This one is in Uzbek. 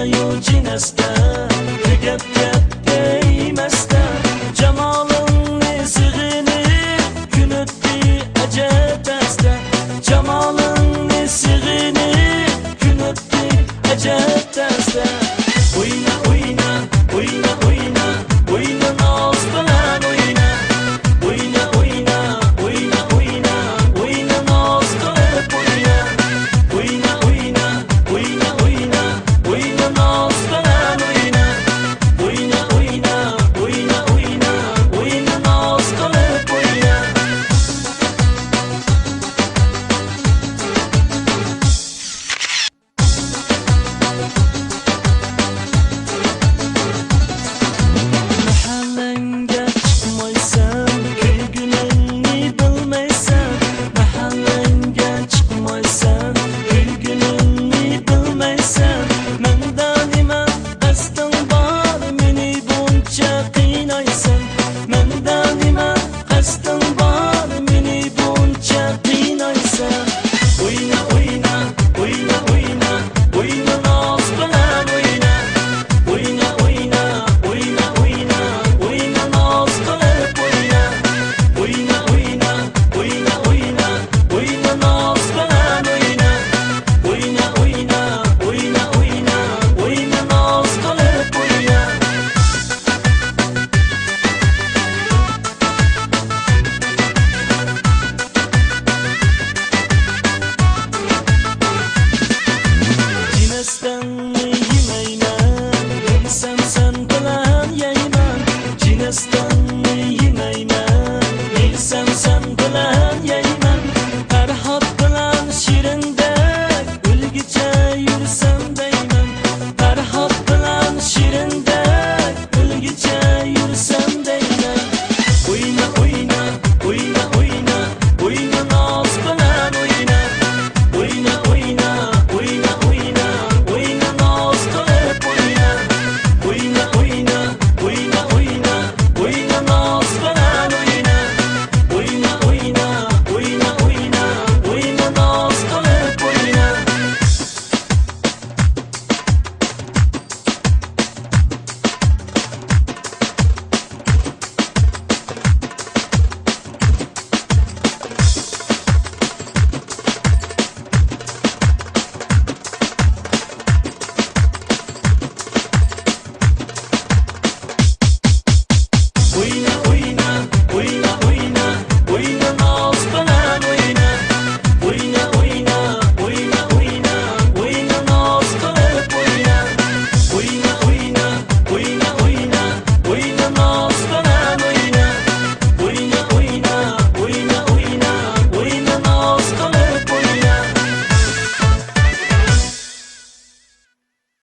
yu cinasta, gap değmezde. Cemalini sig'inib, kun o'tdi ajabasda. Cemalini sig'inib, kun o'tdi ajabasda. O'yna, o'yna, o'yna, o'yna, o'yna noz bilan o'yna. O'yna, o'yna, o'yna, o'yna, o'yna noz qilib o'yna. O'yna, o'yna, o'yna, o'yna, o'yna noz bilan o'yna. O'yna, o'yna, o'yna, o'yna, o'yna noz qilib o'yna. Mahallanga chiqmaysan, kulguningni bilmaysan. Mahallanga chiqmaysan, kulguningni bilmaysan. Menda nima qasding bor, meni buncha qiynaysan. Menda nima qasding bor, meni buncha qiynaysan. O'yna, o'yna, o'yna, o'yna, o'yna noz bilan o'yna. O'yna, o'yna, o'yna, o'yna, o'yna noz qilib o'yna. O'yna, o'yna, o'yna, o'yna, o'yna noz bilan o'yna. O'yna, o'yna, o'yna, o'yna, o'yna noz qilib o'yna. Cinasdan